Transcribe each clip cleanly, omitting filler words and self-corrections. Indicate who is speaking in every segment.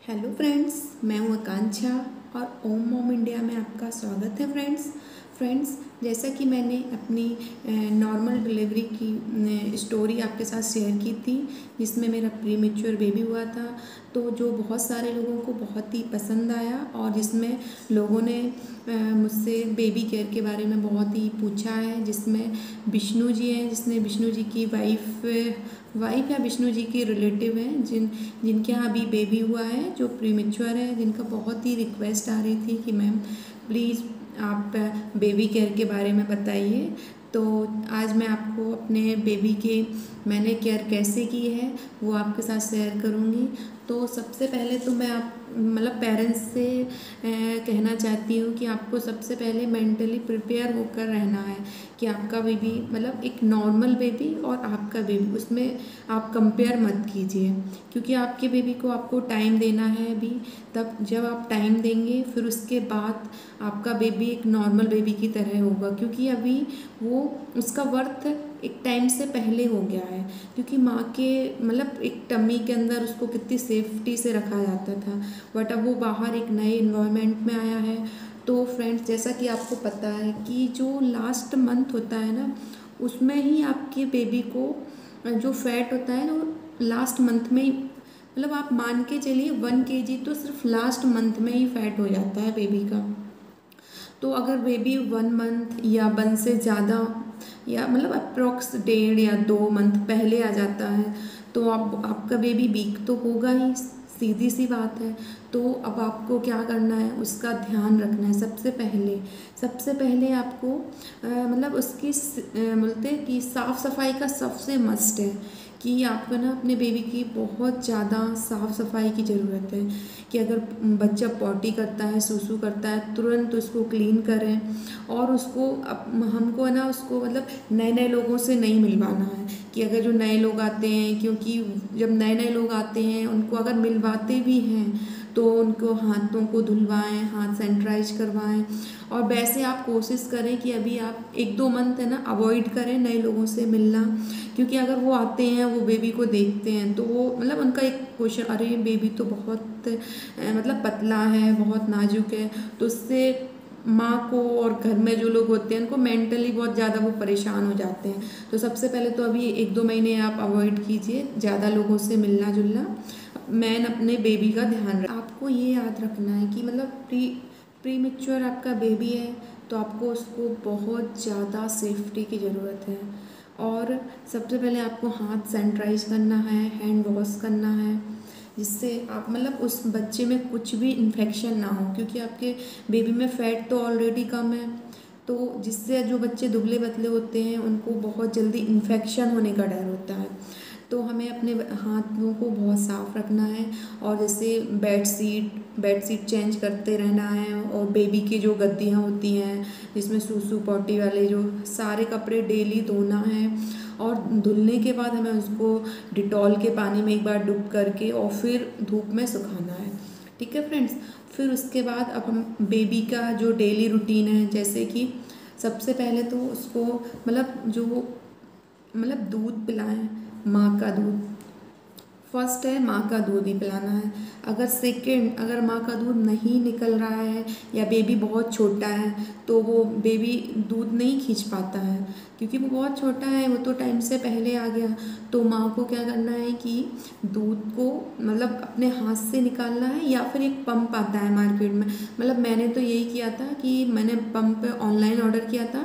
Speaker 1: Hello friends, मैं हूँ आकांक्षा और ओम मॉम इंडिया में आपका स्वागत है। फ्रेंड्स, जैसा कि मैंने अपनी नॉर्मल डिलीवरी की स्टोरी आपके साथ शेयर की थी, जिसमें मेरा प्रीमेच्योर बेबी हुआ था, तो जो बहुत सारे लोगों को बहुत ही पसंद आया और जिसमें लोगों ने मुझसे बेबी केयर के बारे में बहुत ही पूछा है। जिसमें विष्णु जी हैं, जिसने विष्णु जी की वाइफ या विष्णु जी के रिलेटिव हैं जिनके यहाँ अभी बेबी हुआ है, जो प्रीमेच्योर है, जिनका बहुत ही रिक्वेस्ट आ रही थी कि मैम प्लीज़ आप बेबी केयर के बारे में बताइए। तो आज मैं आपको अपने बेबी के मैंने केयर कैसे की है वो आपके साथ शेयर करूँगी। तो सबसे पहले तो मैं आप पेरेंट्स से कहना चाहती हूँ कि आपको सबसे पहले मेंटली प्रिपेयर होकर रहना है कि आपका बेबी एक नॉर्मल बेबी और आपका बेबी, उसमें आप कंपेयर मत कीजिए, क्योंकि आपके बेबी को आपको टाइम देना है अभी। तब जब आप टाइम देंगे फिर उसके बाद आपका बेबी एक नॉर्मल बेबी की तरह होगा, क्योंकि अभी वो उसका वर्थ एक टाइम से पहले हो गया है। क्योंकि माँ के एक टमी के अंदर उसको कितनी सेफ्टी से रखा जाता था, बट अब वो बाहर एक नए इन्वायरमेंट में आया है। तो फ्रेंड्स, जैसा कि आपको पता है कि जो लास्ट मंथ होता है ना, उसमें ही आपके बेबी को जो फैट होता है ना, वो लास्ट मंथ में ही आप मान के चलिए 1 kg तो सिर्फ लास्ट मंथ में ही फैट हो जाता है बेबी का। तो अगर बेबी 1 मंथ या 1 से ज़्यादा या अप्रोक्स 1.5 या 2 मंथ पहले आ जाता है तो आपका बेबी वीक तो होगा ही, सीधी सी बात है। तो अब आपको क्या करना है, उसका ध्यान रखना है। सबसे पहले आपको उसकी बोलते हैं कि साफ़ सफाई का सबसे मस्ट है कि आपको ना अपने बेबी की बहुत ज़्यादा साफ़ सफाई की ज़रूरत है। कि अगर बच्चा पॉटी करता है, सूसू करता है, तुरंत उसको क्लीन करें। और उसको हमको ना उसको नए नए लोगों से नहीं मिलवाना है। कि अगर जो नए लोग आते हैं, क्योंकि जब नए नए लोग आते हैं उनको अगर मिलवाते भी हैं तो उनको हाथों को धुलवाएं, हाथ सैनिटाइज करवाएं। और वैसे आप कोशिश करें कि अभी आप 1-2 मंथ है ना अवॉइड करें नए लोगों से मिलना। क्योंकि अगर वो आते हैं, वो बेबी को देखते हैं, तो वो उनका एक क्वेश्चन, अरे बेबी तो बहुत पतला है, बहुत नाजुक है। तो उससे माँ को और घर में जो लोग होते हैं उनको मेंटली बहुत ज़्यादा वो परेशान हो जाते हैं। तो सबसे पहले तो अभी 1-2 महीने आप अवॉइड कीजिए ज़्यादा लोगों से मिलना जुलना। मैन अपने बेबी का ध्यान रख। आपको ये याद रखना है कि प्रीमेच्योर आपका बेबी है तो आपको उसको बहुत ज़्यादा सेफ्टी की ज़रूरत है। और सबसे पहले आपको हाथ सैनिटाइज करना है, हैंड वॉश करना है, जिससे आप उस बच्चे में कुछ भी इन्फेक्शन ना हो। क्योंकि आपके बेबी में फ़ैट तो ऑलरेडी कम है, तो जिससे जो बच्चे दुबले पतले होते हैं उनको बहुत जल्दी इन्फेक्शन होने का डर होता है। तो हमें अपने हाथों को बहुत साफ़ रखना है। और जैसे बेडशीट चेंज करते रहना है। और बेबी की जो गद्दियाँ होती हैं जिसमें सूसू पॉटी वाले जो सारे कपड़े डेली धोना है। और धुलने के बाद हमें उसको डिटॉल के पानी में एक बार डुब करके और फिर धूप में सुखाना है। ठीक है फ्रेंड्स। फिर उसके बाद अब हम बेबी का जो डेली रूटीन है, जैसे कि सबसे पहले तो उसको जो दूध पिलाएं, माँ का दूध। फर्स्ट है माँ का दूध ही पिलाना है। अगर माँ का दूध नहीं निकल रहा है या बेबी बहुत छोटा है तो वो बेबी दूध नहीं खींच पाता है, क्योंकि वो बहुत छोटा है, वो तो टाइम से पहले आ गया। तो माँ को क्या करना है कि दूध को अपने हाथ से निकालना है, या फिर एक पंप आता है मार्केट में। मैंने तो यही किया था कि मैंने पंप ऑनलाइन ऑर्डर किया था,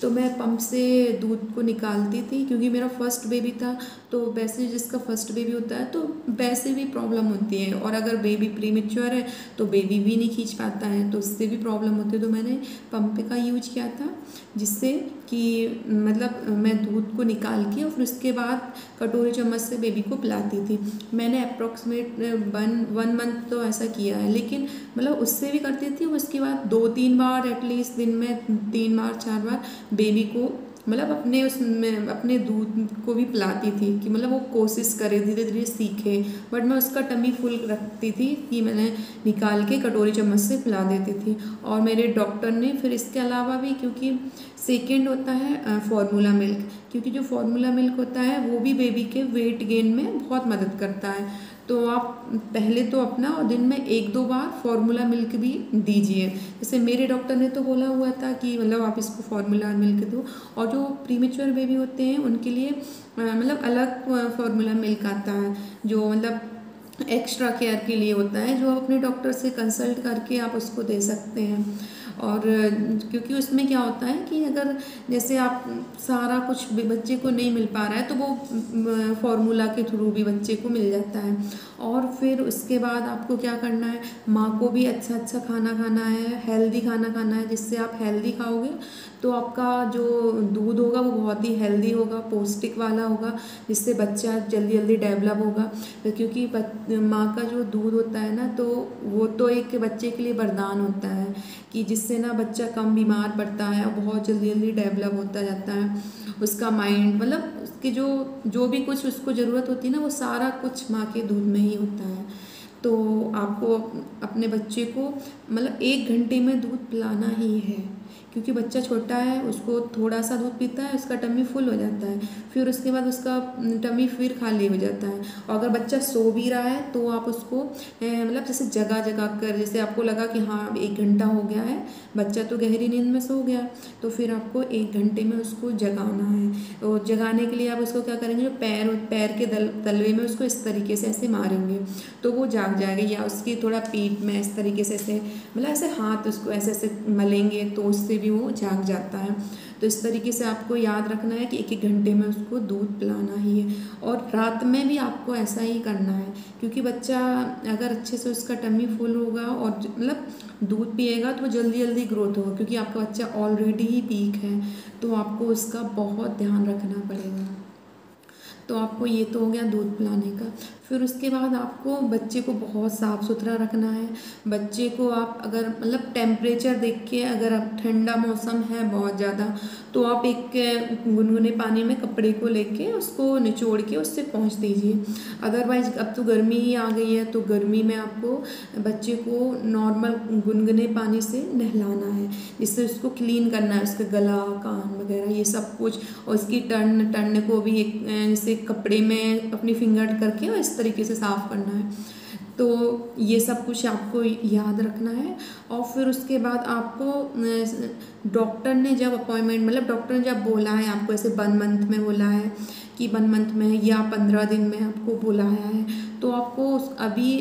Speaker 1: तो मैं पंप से दूध को निकालती थी। क्योंकि मेरा फर्स्ट बेबी था, तो वैसे जिसका फर्स्ट बेबी होता है तो वैसे भी प्रॉब्लम होती है। और अगर बेबी प्रीमेच्योर है तो बेबी भी नहीं खींच पाता है, तो उससे भी प्रॉब्लम होती है। तो मैंने पंप का यूज किया था, जिससे कि मैं दूध को निकाल के और फिर उसके बाद कटोरी चम्मच से बेबी को पिलाती थी। मैंने अप्रॉक्सीमेट 1 मंथ तो ऐसा किया है। लेकिन उससे भी करती थी। उसके बाद 2-3 बार एटलीस्ट दिन में 3 बार 4 बार बेबी को अपने उसमें अपने दूध को भी पिलाती थी कि वो कोशिश करे, धीरे धीरे सीखे। बट मैं उसका टमी फुल रखती थी कि मैंने निकाल के कटोरी चम्मच से पिला देती थी। और मेरे डॉक्टर ने फिर इसके अलावा भी, क्योंकि सेकेंड होता है फार्मूला मिल्क, क्योंकि जो फार्मूला मिल्क होता है वो भी बेबी के वेट गेन में बहुत मदद करता है। तो आप पहले तो अपना दिन में 1-2 बार फार्मूला मिल्क भी दीजिए। जैसे मेरे डॉक्टर ने तो बोला हुआ था कि मतलब आप इसको फार्मूला मिल्क दो, और जो प्रीमेच्योर बेबी होते हैं उनके लिए मतलब अलग फार्मूला मिल्क आता है, जो मतलब एक्स्ट्रा केयर के लिए होता है, जो आप अपने डॉक्टर से कंसल्ट करके आप उसको दे सकते हैं। और क्योंकि उसमें क्या होता है कि अगर जैसे आप सारा कुछ भी बच्चे को नहीं मिल पा रहा है तो वो फार्मूला के थ्रू भी बच्चे को मिल जाता है। और फिर उसके बाद आपको क्या करना है, माँ को भी अच्छा अच्छा खाना खाना है, हेल्दी खाना खाना है। जिससे आप हेल्दी खाओगे तो आपका जो दूध होगा वो बहुत ही हेल्दी होगा, पौष्टिक वाला होगा, जिससे बच्चा जल्दी जल्दी डेवलप होगा। क्योंकि माँ का जो दूध होता है ना, तो वो तो एक बच्चे के लिए वरदान होता है कि जिससे ना बच्चा कम बीमार पड़ता है और बहुत जल्दी जल्दी डेवलप होता जाता है। उसका माइंड मतलब उसकी जो भी कुछ उसको ज़रूरत होती है ना, वो सारा कुछ माँ के दूध में ही होता है। तो आपको अपने बच्चे को मतलब 1 घंटे में दूध पिलाना ही है, क्योंकि बच्चा छोटा है, उसको थोड़ा सा दूध पीता है, उसका टमी फुल हो जाता है, फिर उसके बाद उसका टमी फिर खाली हो जाता है। और अगर बच्चा सो भी रहा है तो आप उसको मतलब जैसे जगह जगह कर, जैसे आपको लगा कि हाँ 1 घंटा हो गया है, बच्चा तो गहरी नींद में सो गया, तो फिर आपको 1 घंटे में उसको जगाना है। और जगाने के लिए आप उसको क्या करेंगे, जो पैर के तलवे में उसको इस तरीके से ऐसे मारेंगे तो वो जाग जाएगा, या उसकी थोड़ा पीठ में इस तरीके से ऐसे मतलब ऐसे हाथ उसको ऐसे ऐसे मलेंगे तो उससे भी वो जाग जाता है। तो इस तरीके से आपको याद रखना है कि 1-1 घंटे में उसको दूध पिलाना ही है। और रात में भी आपको ऐसा ही करना है, क्योंकि बच्चा अगर अच्छे से उसका टमी फुल होगा और मतलब दूध पिएगा तो वो जल्दी जल्दी ग्रोथ होगा, क्योंकि आपका बच्चा ऑलरेडी ही वीक है, तो आपको उसका बहुत ध्यान रखना पड़ेगा। तो आपको ये तो हो गया दूध पिलाने का। फिर उसके बाद आपको बच्चे को बहुत साफ़ सुथरा रखना है। बच्चे को आप अगर मतलब टेम्परेचर देख के, अगर आप ठंडा मौसम है बहुत ज़्यादा, तो आप एक गुनगुने पानी में कपड़े को लेके उसको निचोड़ के उससे पोंछ दीजिए। अदरवाइज़ अब तो गर्मी ही आ गई है, तो गर्मी में आपको बच्चे को नॉर्मल गुनगुने पानी से नहलाना है, जिससे उसको क्लीन करना है, उसका गला कान वगैरह ये सब कुछ। और उसकी टर्न को भी एक जैसे कपड़े में अपनी फिंगर करके और इस तरीके से साफ़ करना है। तो ये सब कुछ आपको याद रखना है। और फिर उसके बाद आपको डॉक्टर ने जब अपॉइंटमेंट मतलब डॉक्टर ने जब बोला है आपको, ऐसे 1 मंथ में बोला है कि 1 मंथ में या 15 दिन में आपको बुलाया है, तो आपको अभी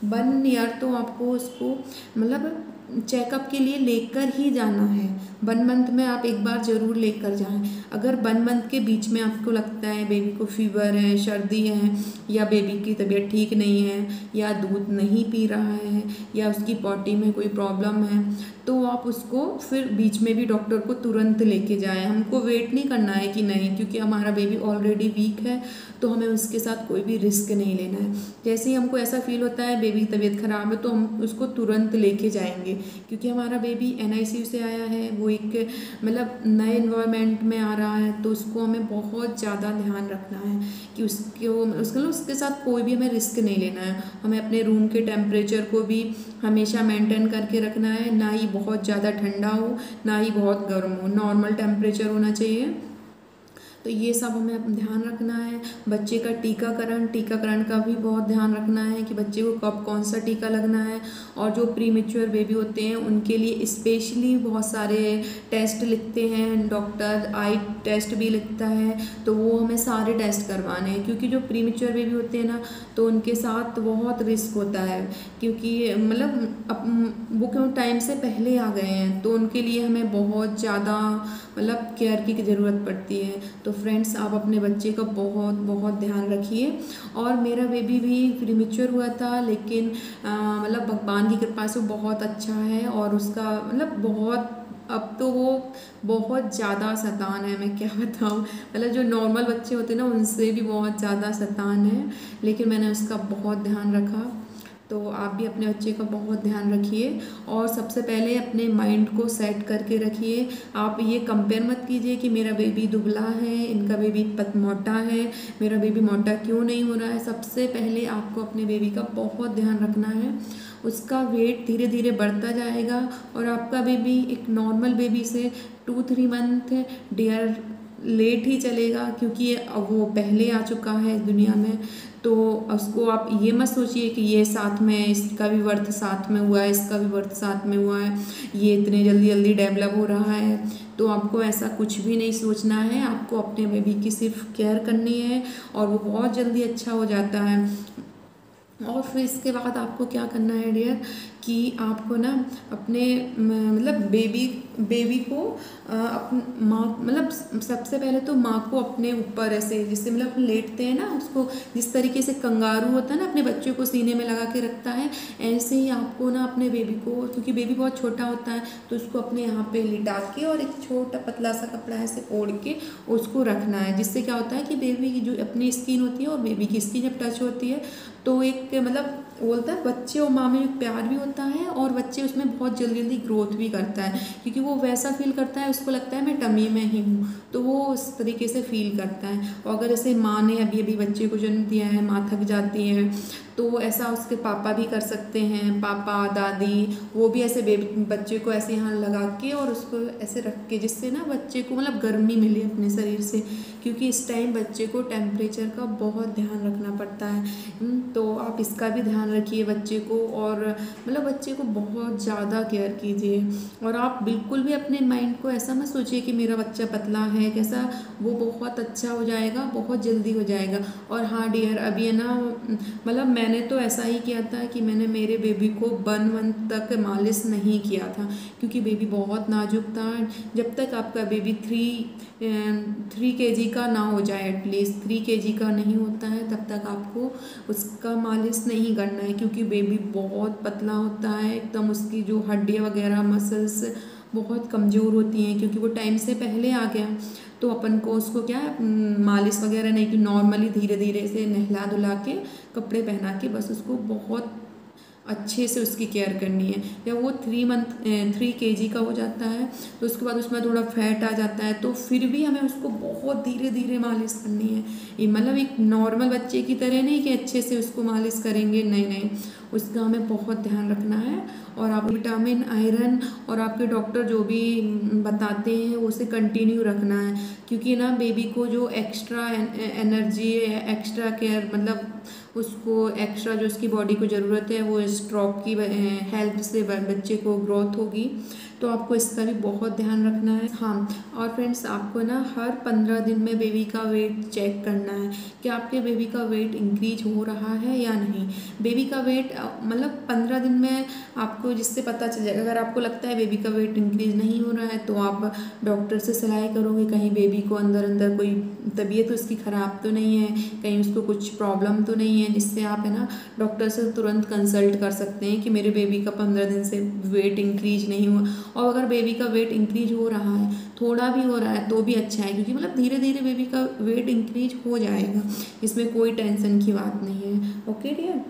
Speaker 1: 1 ईयर तो आपको उसको मतलब चेकअप के लिए लेकर ही जाना है। 1 मंथ में आप एक बार ज़रूर लेकर जाएं। अगर 1 मंथ के बीच में आपको लगता है बेबी को फीवर है, सर्दी है, या बेबी की तबीयत ठीक नहीं है, या दूध नहीं पी रहा है, या उसकी पॉटी में कोई प्रॉब्लम है, तो आप उसको फिर बीच में भी डॉक्टर को तुरंत लेके जाएं। हमको वेट नहीं करना है कि नहीं, क्योंकि हमारा बेबी ऑलरेडी वीक है, तो हमें उसके साथ कोई भी रिस्क नहीं लेना है। जैसे ही हमको ऐसा फील होता है बेबी की तबीयत ख़राब है, तो हम उसको तुरंत लेके जाएंगे, क्योंकि हमारा बेबी NICU से आया है, वो एक मतलब नए इन्वायरमेंट में आ रहा है, तो उसको हमें बहुत ज़्यादा ध्यान रखना है कि उसके साथ कोई भी हमें रिस्क नहीं लेना है। हमें अपने रूम के टेम्परेचर को भी हमेशा मेंटेन करके रखना है, ना ही बहुत ज़्यादा ठंडा हो ना ही बहुत गर्म हो, नॉर्मल टेम्परेचर होना चाहिए। तो ये सब हमें ध्यान रखना है। बच्चे का टीकाकरण का भी बहुत ध्यान रखना है कि बच्चे को कब कौन सा टीका लगना है। और जो प्रीमेच्योर बेबी होते हैं उनके लिए स्पेशली बहुत सारे टेस्ट लिखते हैं डॉक्टर, आई टेस्ट भी लिखता है, तो वो हमें सारे टेस्ट करवाने हैं, क्योंकि जो प्रीमेच्योर बेबी होते हैं ना, तो उनके साथ बहुत रिस्क होता है, क्योंकि मतलब वो क्यों टाइम से पहले आ गए हैं, तो उनके लिए हमें बहुत ज़्यादा मतलब केयर की ज़रूरत पड़ती है। तो फ्रेंड्स, आप अपने बच्चे का बहुत बहुत ध्यान रखिए। और मेरा बेबी भी प्रीमेच्योर हुआ था, लेकिन मतलब भगवान की कृपा से बहुत अच्छा है, और उसका मतलब बहुत अब तो वो बहुत ज़्यादा शैतान है, मैं क्या बताऊँ। मतलब जो नॉर्मल बच्चे होते हैं ना, उनसे भी बहुत ज़्यादा शैतान है, लेकिन मैंने उसका बहुत ध्यान रखा। तो आप भी अपने बच्चे का बहुत ध्यान रखिए, और सबसे पहले अपने माइंड को सेट करके रखिए। आप ये कंपेयर मत कीजिए कि मेरा बेबी दुबला है, इनका बेबी मोटा है, मेरा बेबी मोटा क्यों नहीं हो रहा है। सबसे पहले आपको अपने बेबी का बहुत ध्यान रखना है। उसका वेट धीरे धीरे बढ़ता जाएगा, और आपका बेबी एक नॉर्मल बेबी से 2-3 मंथ डियर लेट ही चलेगा, क्योंकि अब वो पहले आ चुका है इस दुनिया में। तो उसको आप ये मत सोचिए कि ये साथ में, इसका भी बर्थ साथ में हुआ है, इसका भी बर्थ साथ में हुआ है, ये इतने जल्दी जल्दी डेवलप हो रहा है। तो आपको ऐसा कुछ भी नहीं सोचना है, आपको अपने बेबी की सिर्फ केयर करनी है और वो बहुत जल्दी अच्छा हो जाता है। और फिर इसके बाद आपको क्या करना है डियर, कि आपको ना अपने मतलब बेबी को अपन माँ, मतलब सबसे पहले तो माँ को अपने ऊपर ऐसे, जिससे मतलब अपन लेटते हैं ना, उसको जिस तरीके से कंगारू होता है ना अपने बच्चे को सीने में लगा के रखता है, ऐसे ही आपको ना अपने बेबी को, क्योंकि बेबी बहुत छोटा होता है, तो उसको अपने यहाँ पे लिटा के और एक छोटा पतला सा कपड़ा ऐसे ओढ़ के उसको रखना है। जिससे क्या होता है कि बेबी की जो अपनी स्किन होती है और बेबी की स्किन जब टच होती है तो एक मतलब बोलता है बच्चे और माँ में एक प्यार भी होता है, और बच्चे उसमें बहुत जल्दी जल्दी ग्रोथ भी करता है, क्योंकि वो वैसा फील करता है, उसको लगता है मैं टमी में ही हूँ, तो वो उस तरीके से फील करता है। और अगर जैसे माँ ने अभी अभी बच्चे को जन्म दिया है, माँ थक जाती है, तो ऐसा उसके पापा भी कर सकते हैं, पापा दादी, वो भी ऐसे बेबी बच्चे को ऐसे यहाँ लगा के और उसको ऐसे रख के, जिससे ना बच्चे को मतलब गर्मी मिले अपने शरीर से, क्योंकि इस टाइम बच्चे को टेम्परेचर का बहुत ध्यान रखना पड़ता है। तो आप इसका भी ध्यान रखिए बच्चे को, और मतलब बच्चे को बहुत ज़्यादा केयर कीजिए। और आप बिल्कुल भी अपने माइंड को ऐसा मत सोचिए कि मेरा बच्चा पतला है कैसा, वो बहुत अच्छा हो जाएगा, बहुत जल्दी हो जाएगा। और हाँ डियर, अभी है ना, मतलब मैंने तो ऐसा ही किया था कि मैंने मेरे बेबी को 1 मंथ तक मालिश नहीं किया था, क्योंकि बेबी बहुत नाजुक था। जब तक आपका बेबी 3 kg का ना हो जाए, एटलीस्ट 3 kg का नहीं होता है, तब तक आपको उसका मालिश नहीं करना है, क्योंकि बेबी बहुत पतला होता है एकदम, उसकी जो हड्डियाँ वगैरह मसल्स बहुत कमज़ोर होती हैं, क्योंकि वो टाइम से पहले आ गया। तो अपन को उसको क्या है, मालिश वगैरह नहीं, कि नॉर्मली धीरे धीरे से नहला धुला के कपड़े पहना के बस उसको बहुत अच्छे से उसकी केयर करनी है। जब वो 3 kg का हो जाता है तो उसके बाद उसमें थोड़ा फैट आ जाता है, तो फिर भी हमें उसको बहुत धीरे धीरे मालिश करनी है। ये मतलब एक नॉर्मल बच्चे की तरह नहीं कि अच्छे से उसको मालिश करेंगे, नहीं नहीं, उसका हमें बहुत ध्यान रखना है। और आप विटामिन, आयरन और आपके डॉक्टर जो भी बताते हैं उसे कंटिन्यू रखना है, क्योंकि ना बेबी को जो एक्स्ट्रा एनर्जी, एक्स्ट्रा केयर, मतलब उसको एक्स्ट्रा जो उसकी बॉडी को ज़रूरत है वो स्ट्रोक की हेल्प से बच्चे को ग्रोथ होगी। तो आपको इसका भी बहुत ध्यान रखना है। हाँ, और फ्रेंड्स आपको ना हर 15 दिन में बेबी का वेट चेक करना है कि आपके बेबी का वेट इंक्रीज हो रहा है या नहीं। बेबी का वेट मतलब 15 दिन में आपको जिससे पता चल जाएगा। अगर आपको लगता है बेबी का वेट इंक्रीज नहीं हो रहा है तो आप डॉक्टर से सलाह करोगे, कहीं बेबी को अंदर अंदर कोई तबीयत उसकी ख़राब तो नहीं है, कहीं उसको कुछ प्रॉब्लम तो नहीं है, जिससे आप है ना डॉक्टर से तुरंत कंसल्ट कर सकते हैं कि मेरे बेबी का 15 दिन से वेट इंक्रीज नहीं हुआ। और अगर बेबी का वेट इंक्रीज हो रहा है, थोड़ा भी हो रहा है तो भी अच्छा है, क्योंकि मतलब धीरे धीरे बेबी का वेट इंक्रीज हो जाएगा, इसमें कोई टेंशन की बात नहीं है। Okay dear.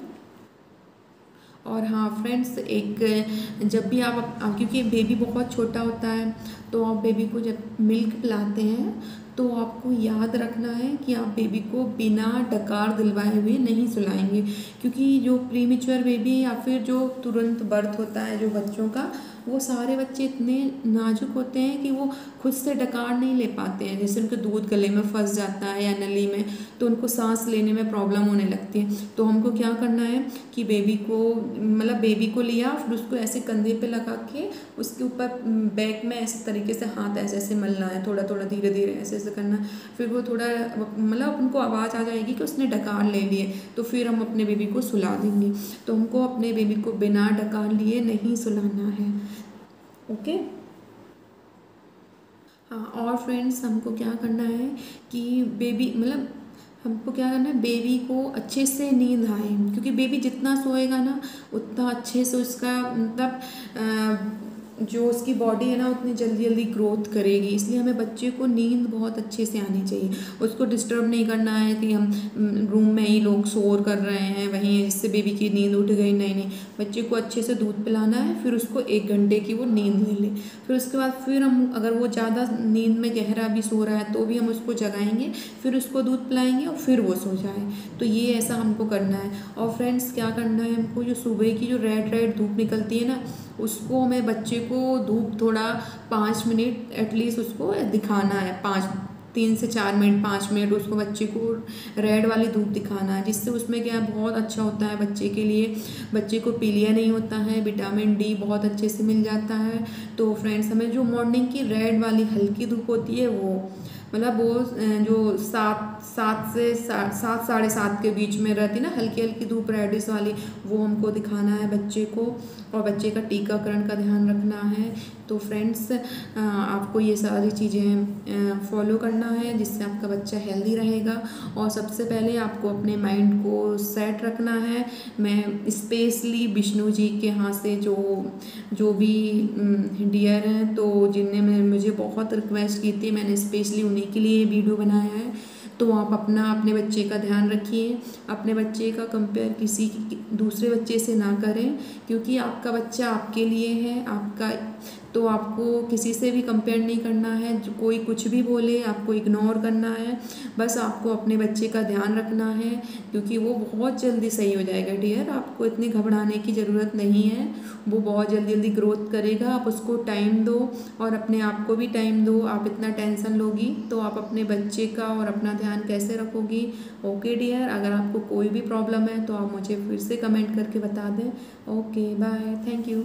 Speaker 1: और हाँ फ्रेंड्स, एक जब भी आप क्योंकि बेबी बहुत छोटा होता है, तो आप बेबी को जब मिल्क पिलाते हैं तो आपको याद रखना है कि आप बेबी को बिना डकार दिलवाए हुए नहीं सुलाएंगे, क्योंकि जो प्रीमेच्योर बेबी या फिर जो तुरंत बर्थ होता है जो बच्चों का, वो सारे बच्चे इतने नाजुक होते हैं कि वो खुद से डकार नहीं ले पाते हैं। जैसे उनके दूध गले में फंस जाता है या नली में, तो उनको सांस लेने में प्रॉब्लम होने लगती है। तो हमको क्या करना है कि बेबी को मतलब बेबी को लिया, फिर उसको ऐसे कंधे पे लगा के उसके ऊपर बैक में ऐसे तरीके से हाथ ऐसे ऐसे मलना है, थोड़ा थोड़ा धीरे धीरे ऐसे ऐसे करना। फिर वो थोड़ा मतलब उनको आवाज़ आ जाएगी कि उसने डकार ले लिए, तो फिर हम अपने बेबी को सुला देंगे। तो हमको अपने बेबी को बिना डकार लिए नहीं सुलाना है। ओके। हाँ, और फ्रेंड्स हमको क्या करना है कि बेबी मतलब हमको क्या करना है, बेबी को अच्छे से नींद आए, क्योंकि बेबी जितना सोएगा ना उतना अच्छे से उसका मतलब जो उसकी बॉडी है ना उतनी जल्दी जल्दी ग्रोथ करेगी। इसलिए हमें बच्चे को नींद बहुत अच्छे से आनी चाहिए। उसको डिस्टर्ब नहीं करना है कि हम रूम में ही लोग शोर कर रहे हैं वहीं जिससे बेबी की नींद उठ गई, नहीं नहीं, बच्चे को अच्छे से दूध पिलाना है, फिर उसको 1 घंटे की वो नींद ले ले। फिर उसके बाद फिर हम अगर वो ज़्यादा नींद में गहरा भी सो रहा है तो भी हम उसको जगाएंगे, फिर उसको दूध पिलाएंगे और फिर वो सो जाए। तो ये ऐसा हमको करना है। और फ्रेंड्स क्या करना है हमको, जो सुबह की जो रेड रेड धूप निकलती है ना, उसको हमें बच्चे को धूप थोड़ा 5 मिनट एटलीस्ट उसको दिखाना है, 3 से 4 मिनट 5 मिनट उसको बच्चे को रेड वाली धूप दिखाना है, जिससे उसमें क्या है बहुत अच्छा होता है बच्चे के लिए। बच्चे को पीलिया नहीं होता है, विटामिन डी बहुत अच्छे से मिल जाता है। तो फ्रेंड्स हमें जो मॉर्निंग की रेड वाली हल्की धूप होती है वो मतलब वो जो 7 से 7 साढ़े 7 के बीच में रहती ना हल्की हल्की धूप रेडिश वाली, वो हमको दिखाना है बच्चे को। और बच्चे का टीकाकरण का ध्यान रखना है। तो फ्रेंड्स आपको ये सारी चीज़ें फॉलो करना है, जिससे आपका बच्चा हेल्दी रहेगा। और सबसे पहले आपको अपने माइंड को सेट रखना है। मैं स्पेशली विष्णु जी के यहाँ से जो भी डियर हैं तो जिनने मुझे बहुत रिक्वेस्ट की थी, मैंने स्पेशली उन्हीं के लिए वीडियो बनाया है। तो आप अपने बच्चे का ध्यान रखिए, अपने बच्चे का कंपेयर किसी दूसरे बच्चे से ना करें, क्योंकि आपका बच्चा आपके लिए है। तो आपको किसी से भी कंपेयर नहीं करना है। जो कोई कुछ भी बोले आपको इग्नोर करना है। बस आपको अपने बच्चे का ध्यान रखना है, क्योंकि वो बहुत जल्दी सही हो जाएगा डियर। आपको इतनी घबराने की ज़रूरत नहीं है, वो बहुत जल्दी जल्दी ग्रोथ करेगा। आप उसको टाइम दो और अपने आप को भी टाइम दो। आप इतना टेंशन लोगी तो आप अपने बच्चे का और अपना ध्यान कैसे रखोगी। ओके डियर, अगर आपको कोई भी प्रॉब्लम है तो आप मुझे फिर से कमेंट करके बता दें। Okay bye, thank you.